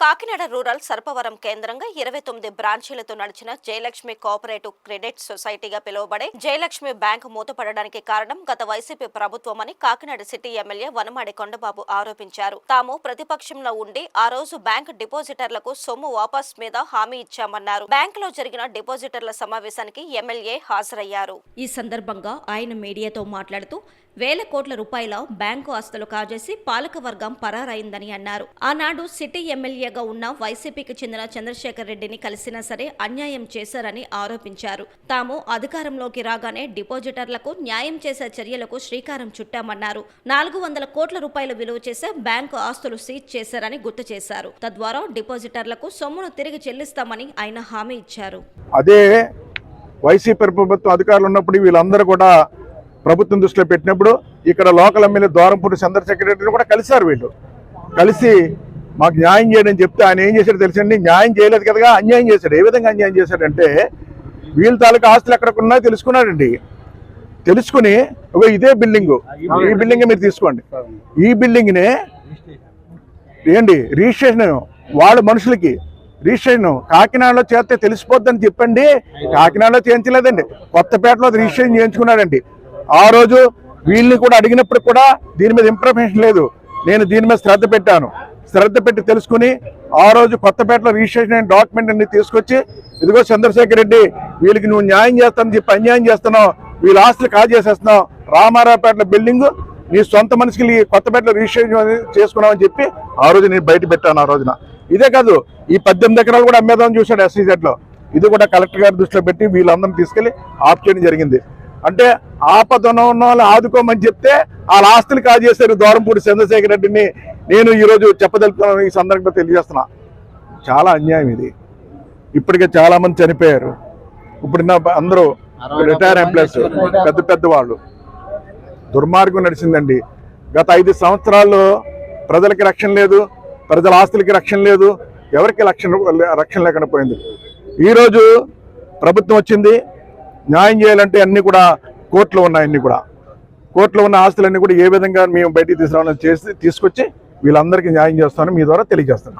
Kakinada rural Sarpavaram కేంద్రంగా 29 బ్రాంచీలతో నడిచిన Jayalakshmi cooperative credit సొసైటీగా పిలువబడే జయలక్ష్మి బ్యాంకు మూతపడడానికి కారణం గత వైసీపీ ప్రభుత్వమని కాకినాడ సిటీ ఎమ్మెల్యే వనమాడి కొండబాబు ఆరోపించారు. తాము ప్రతిపక్షంలో ఉండి ఆ రోజు బ్యాంకు డిపాజిటర్లకు సొమ్ము వాపస్ మీద హామీ ఇచ్చామన్నారు. బ్యాంకులో జరిగిన డిపాజిటర్ల సమావేశానికి ఎమ్మెల్యే హాజరయ్యారు. ఈ సందర్భంగా ఆయన మీడియాతో మాట్లాడుతూ వేల కోట్ల రూపాయల బ్యాంకు ఆస్తులు కాజేసి పాలకవర్గం పరారైందని అన్నారు. ఆనాడు సిటీ ఎమ్మెల్యేగా ఉన్న వైసీపీకి చెందిన చంద్రశేఖర్ రెడ్డిని కలిసినా సరే అన్యాయం చేశారని ఆరోపించారు. తాము అధికారంలోకి రాగానే డిపాజిటర్లకు న్యాయం చేసే చర్యలకు శ్రీకారం చుట్టామన్నారు. 400 కోట్ల రూపాయలు విలువ చేసే బ్యాంకు ఆస్తులు సీజ్ చేశారని గుర్తు చేశారు. తద్వారా డిపాజిటర్లకు సొమ్మును తిరిగి చెల్లిస్తామని ఆయన హామీ ఇచ్చారు. అదే వైసీపీ ప్రభుత్వం అధికారులు ఉన్నప్పుడు వీళ్ళందరూ కూడా ప్రభుత్వం దృష్టిలో పెట్టినప్పుడు ఇక్కడ లోకల్ ఎమ్మెల్యే ద్వారంపూడి చంద్రశేఖర్ రెడ్డిని కూడా కలిశారు. వీళ్ళు కలిసి మాకు న్యాయం చేయడం చెప్తే ఆయన ఏం చేశాడు తెలుసండి, న్యాయం చేయలేదు కదా, అన్యాయం చేశాడు. ఏ విధంగా అన్యాయం చేశాడంటే వీళ్ళ తాలూకా ఆస్తులు ఎక్కడకున్నా తెలుసుకున్నాడండి. తెలుసుకుని ఇదే బిల్డింగ్, ఈ బిల్డింగ్ మీరు తీసుకోండి, ఈ బిల్డింగ్నే ఏంటి రిజిస్ట్రేషన్ వాళ్ళ మనుషులకి రిజిస్ట్రేషన్ కాకినాడలో చేస్తే తెలిసిపోద్దని చెప్పండి. కాకినాడలో చేయించలేదండి, కొత్తపేటలో రిజిస్ట్రేషన్ చేయించుకున్నాడండి. ఆ రోజు వీళ్ళని కూడా అడిగినప్పుడు కూడా దీని మీద ఇన్ఫర్మేషన్ లేదు. నేను దీని మీద శ్రద్ధ పెట్టాను. శ్రద్ధ పెట్టి తెలుసుకుని ఆ రోజు కొత్తపేటలో రిజిస్ట్రేషన్ డాక్యుమెంట్ అన్ని తీసుకొచ్చి ఇదిగో చంద్రశేఖర్ రెడ్డి వీళ్ళకి నువ్వు న్యాయం చేస్తానని చెప్పి అన్యాయం చేస్తున్నావు, వీళ్ళ ఆస్తులు కాజేసేస్తున్నావు, రామారావుపేటలో బిల్డింగ్ నీ సొంత మనిషికి కొత్తపేటలో రిజిస్ట్రేషన్ చేసుకున్నామని చెప్పి ఆ రోజు నేను బయట పెట్టాను. ఆ రోజున ఇదే కాదు, ఈ 18 ఎకరాలు కూడా అమ్మేదామని చూశాడు SEZ లో. ఇది కూడా కలెక్టర్ గారి దృష్టిలో పెట్టి వీళ్ళందరినీ తీసుకెళ్లి ఆప్ చేయడం జరిగింది. అంటే ఆపదన ఉన్న వాళ్ళు ఆదుకోమని చెప్తే వాళ్ళ ఆస్తులు కాజేశారు ద్వారంపూడి చంద్రశేఖర్ రెడ్డిని. నేను ఈరోజు చెప్పదలుపుతున్నాను, ఈ సందర్భంగా తెలియజేస్తున్నా. చాలా అన్యాయం ఇది. ఇప్పటికే చాలా మంది చనిపోయారు. ఇప్పుడున్న అందరూ రిటైర్ ఎంప్లాయీస్, పెద్ద పెద్ద వాళ్ళు. దుర్మార్గం నడిచిందండి. గత 5 సంవత్సరాల్లో ప్రజలకి రక్షణ లేదు, ప్రజల ఆస్తులకి రక్షణ లేదు, ఎవరికి రక్షణ లేకుండా పోయింది. ఈరోజు ప్రభుత్వం వచ్చింది, న్యాయం చేయాలంటే అన్ని కూడా కోర్టులో ఉన్నాయి. అన్ని కూడా కోర్టులో ఉన్న ఆస్తులన్నీ కూడా ఏ విధంగా మేము బయటికి తీసుకురావాలని తీసుకొచ్చి వీళ్ళందరికీ న్యాయం చేస్తాను మీ ద్వారా తెలియజేస్తాను.